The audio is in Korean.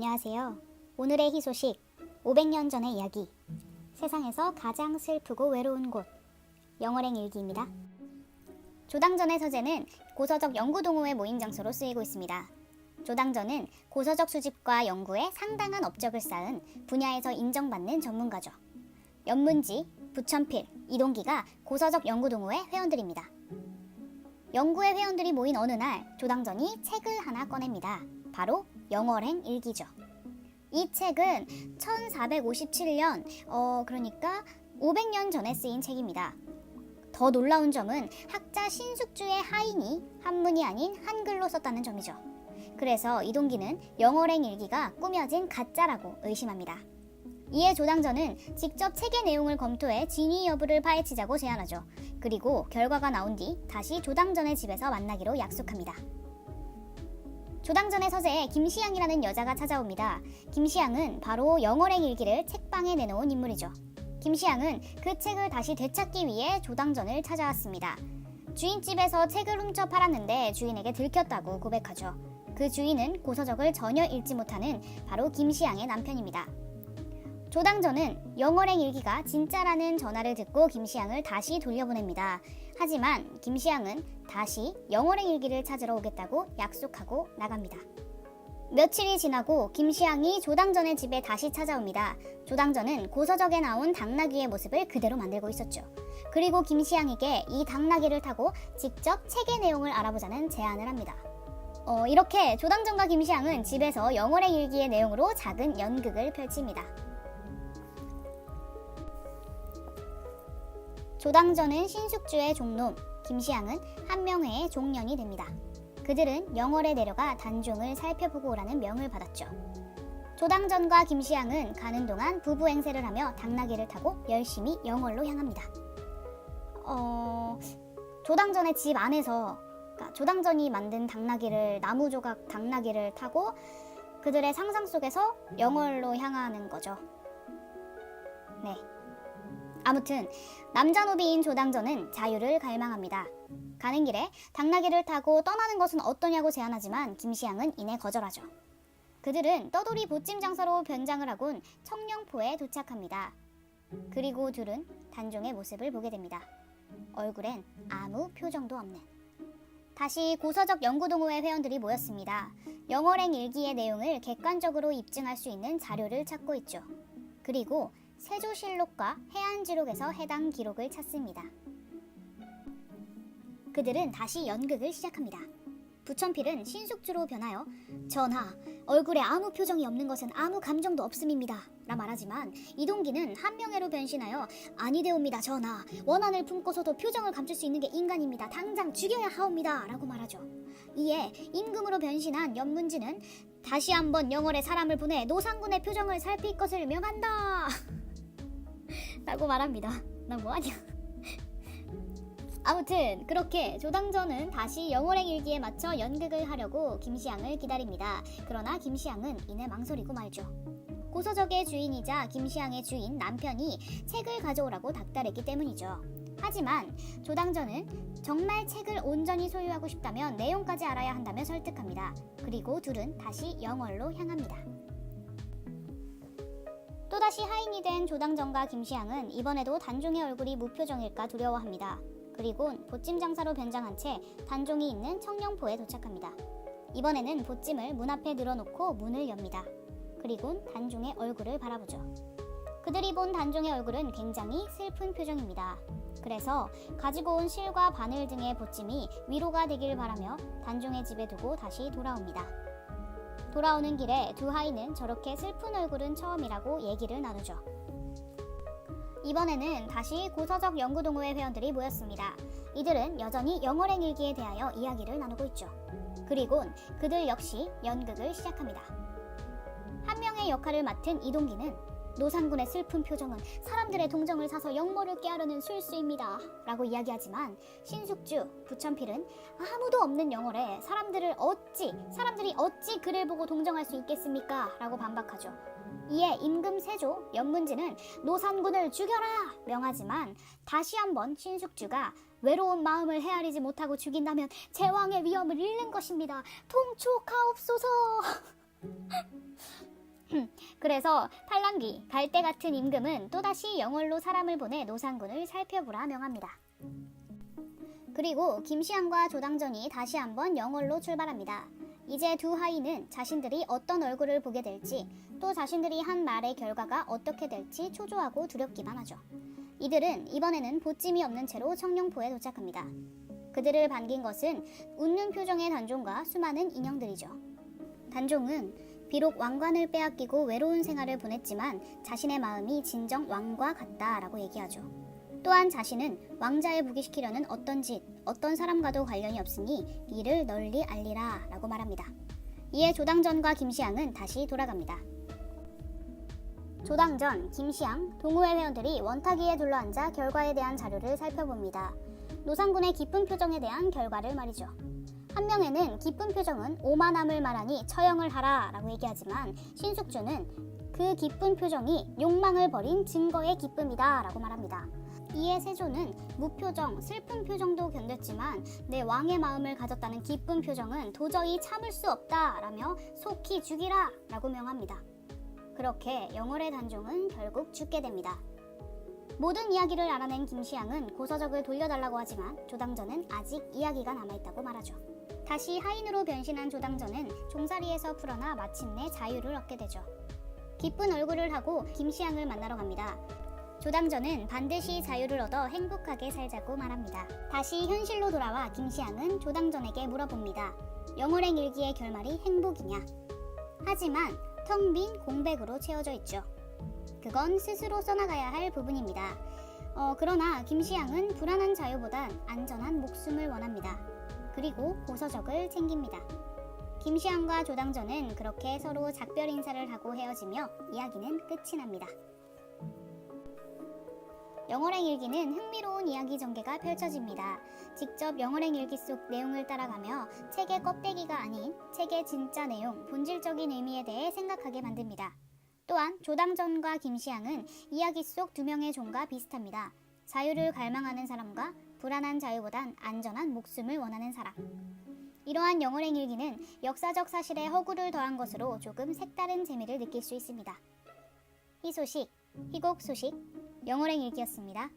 안녕하세요. 오늘의 희소식 500년 전의 이야기, 세상에서 가장 슬프고 외로운 곳, 영월행 일기입니다. 조당전의 서재는 고서적 연구동호회 모임 장소로 쓰이고 있습니다. 조당전은 고서적 수집과 연구에 상당한 업적을 쌓은 분야에서 인정받는 전문가죠. 연문지, 부천필, 이동기가 고서적 연구동호회 회원들입니다. 연구회 회원들이 모인 어느 날 조당전이 책을 하나 꺼냅니다. 바로 영월행 일기죠. 이 책은 1457년, 그러니까 500년 전에 쓰인 책입니다. 더 놀라운 점은 학자 신숙주의 하인이 한문이 아닌 한글로 썼다는 점이죠. 그래서 이동기는 영월행 일기가 꾸며진 가짜라고 의심합니다. 이에 조당전은 직접 책의 내용을 검토해 진위 여부를 파헤치자고 제안하죠. 그리고 결과가 나온 뒤 다시 조당전의 집에서 만나기로 약속합니다. 조당전의 서재에 김시양이라는 여자가 찾아옵니다. 김시양은 바로 영월행 일기를 책방에 내놓은 인물이죠. 김시양은 그 책을 다시 되찾기 위해 조당전을 찾아왔습니다. 주인집에서 책을 훔쳐 팔았는데 주인에게 들켰다고 고백하죠. 그 주인은 고서적을 전혀 읽지 못하는 바로 김시양의 남편입니다. 조당전은 영월행 일기가 진짜라는 전화를 듣고 김시양을 다시 돌려보냅니다. 하지만 김시양은 다시 영월행 일기를 찾으러 오겠다고 약속하고 나갑니다. 며칠이 지나고 김시양이 조당전의 집에 다시 찾아옵니다. 조당전은 고서적에 나온 당나귀의 모습을 그대로 만들고 있었죠. 그리고 김시양에게 이 당나귀를 타고 직접 책의 내용을 알아보자는 제안을 합니다. 이렇게 조당전과 김시양은 집에서 영월행 일기의 내용으로 작은 연극을 펼칩니다. 조당전은 신숙주의 종놈, 김시양은 한명회의 종년이 됩니다. 그들은 영월에 내려가 단종을 살펴보고 오라는 명을 받았죠. 조당전과 김시양은 가는 동안 부부 행세를 하며 당나귀를 타고 열심히 영월로 향합니다. 조당전의 집 안에서, 그러니까 조당전이 만든 당나귀를, 나무 조각 당나귀를 타고 그들의 상상 속에서 영월로 향하는 거죠. 네. 아무튼 남자 노비인 조당전은 자유를 갈망합니다. 가는 길에 당나귀를 타고 떠나는 것은 어떠냐고 제안하지만 김시양은 이내 거절하죠. 그들은 떠돌이 보찜 장사로 변장을 하곤 청령포에 도착합니다. 그리고 둘은 단종의 모습을 보게 됩니다. 얼굴엔 아무 표정도 없는. 다시 고서적 연구동호회 회원들이 모였습니다. 영월행 일기의 내용을 객관적으로 입증할 수 있는 자료를 찾고 있죠. 그리고 세조실록과 해안지록에서 해당 기록을 찾습니다. 그들은 다시 연극을 시작합니다. 부천필은 신숙주로 변하여 전하, 얼굴에 아무 표정이 없는 것은 아무 감정도 없음입니다 라 말하지만 이동기는 한명회로 변신하여 아니되옵니다 전하, 원한을 품고서도 표정을 감출 수 있는 게 인간입니다. 당장 죽여야 하옵니다 라고 말하죠. 이에 임금으로 변신한 연문지는 다시 한번 영월에 사람을 보내 노상군의 표정을 살필 것을 명한다 라고 말합니다. 나 뭐하냐. 아무튼 그렇게 조당전은 다시 영월행 일기에 맞춰 연극을 하려고 김시양을 기다립니다. 그러나 김시양은 이내 망설이고 말죠. 고서적의 주인이자 김시양의 주인 남편이 책을 가져오라고 닥달했기 때문이죠. 하지만 조당전은 정말 책을 온전히 소유하고 싶다면 내용까지 알아야 한다며 설득합니다. 그리고 둘은 다시 영월로 향합니다. 또다시 하인이 된 조당전과 김시양은 이번에도 단종의 얼굴이 무표정일까 두려워합니다. 그리곤 보찜 장사로 변장한 채 단종이 있는 청령포에 도착합니다. 이번에는 보찜을 문 앞에 늘어놓고 문을 엽니다. 그리곤 단종의 얼굴을 바라보죠. 그들이 본 단종의 얼굴은 굉장히 슬픈 표정입니다. 그래서 가지고 온 실과 바늘 등의 보찜이 위로가 되길 바라며 단종의 집에 두고 다시 돌아옵니다. 돌아오는 길에 두 하인은 저렇게 슬픈 얼굴은 처음이라고 얘기를 나누죠. 이번에는 다시 고서적 연구동호회 회원들이 모였습니다. 이들은 여전히 영월행 일기에 대하여 이야기를 나누고 있죠. 그리곤 그들 역시 연극을 시작합니다. 한명의 역할을 맡은 이동기는 노상군의 슬픈 표정은 사람들의 동정을 사서 역모를 깨하려는 술수입니다 라고 이야기하지만 신숙주, 부천필은 아무도 없는 영월에 사람들이 어찌 그를 보고 동정할 수 있겠습니까 라고 반박하죠. 이에 임금 세조, 연문지는 노상군을 죽여라 명하지만 다시 한번 신숙주가 외로운 마음을 헤아리지 못하고 죽인다면 제왕의 위엄을 잃는 것입니다. 통촉하옵소서. 그래서 팔랑귀, 갈대 같은 임금은 또다시 영월로 사람을 보내 노상군을 살펴보라 명합니다. 그리고 김시향과 조당전이 다시 한번 영월로 출발합니다. 이제 두 하인은 자신들이 어떤 얼굴을 보게 될지, 또 자신들이 한 말의 결과가 어떻게 될지 초조하고 두렵기만 하죠. 이들은 이번에는 보찜이 없는 채로 청룡포에 도착합니다. 그들을 반긴 것은 웃는 표정의 단종과 수많은 인형들이죠. 단종은 비록 왕관을 빼앗기고 외로운 생활을 보냈지만 자신의 마음이 진정 왕과 같다라고 얘기하죠. 또한 자신은 왕자에 부기시키려는 어떤 짓, 어떤 사람과도 관련이 없으니 이를 널리 알리라 라고 말합니다. 이에 조당전과 김시향은 다시 돌아갑니다. 조당전, 김시향, 동호회 회원들이 원탁위에 둘러앉아 결과에 대한 자료를 살펴봅니다. 노상군의 기쁜 표정에 대한 결과를 말이죠. 한 명에는 기쁜 표정은 오만함을 말하니 처형을 하라 라고 얘기하지만 신숙주는 그 기쁜 표정이 욕망을 버린 증거의 기쁨이다 라고 말합니다. 이에 세조는 무표정, 슬픈 표정도 견뎠지만 내 왕의 마음을 가졌다는 기쁜 표정은 도저히 참을 수 없다 라며 속히 죽이라 라고 명합니다. 그렇게 영월의 단종은 결국 죽게 됩니다. 모든 이야기를 알아낸 김시향은 고서적을 돌려달라고 하지만 조당전은 아직 이야기가 남아있다고 말하죠. 다시 하인으로 변신한 조당전은 종살이에서 풀어나 마침내 자유를 얻게 되죠. 기쁜 얼굴을 하고 김시향을 만나러 갑니다. 조당전은 반드시 자유를 얻어 행복하게 살자고 말합니다. 다시 현실로 돌아와 김시향은 조당전에게 물어봅니다. 영월행 일기의 결말이 행복이냐? 하지만 텅 빈 공백으로 채워져 있죠. 그건 스스로 써나가야 할 부분입니다. 그러나 김시향은 불안한 자유보단 안전한 목숨을 원합니다. 그리고 고서적을 챙깁니다. 김시향과 조당전은 그렇게 서로 작별 인사를 하고 헤어지며 이야기는 끝이 납니다. 영월행 일기는 흥미로운 이야기 전개가 펼쳐집니다. 직접 영월행 일기 속 내용을 따라가며 책의 껍데기가 아닌 책의 진짜 내용, 본질적인 의미에 대해 생각하게 만듭니다. 또한 조당전과 김시향은 이야기 속 두 명의 종과 비슷합니다. 자유를 갈망하는 사람과 불안한 자유보단 안전한 목숨을 원하는 사람. 이러한 영월행 일기는 역사적 사실에 허구를 더한 것으로 조금 색다른 재미를 느낄 수 있습니다. 희소식, 희곡 소식, 영월행 일기였습니다.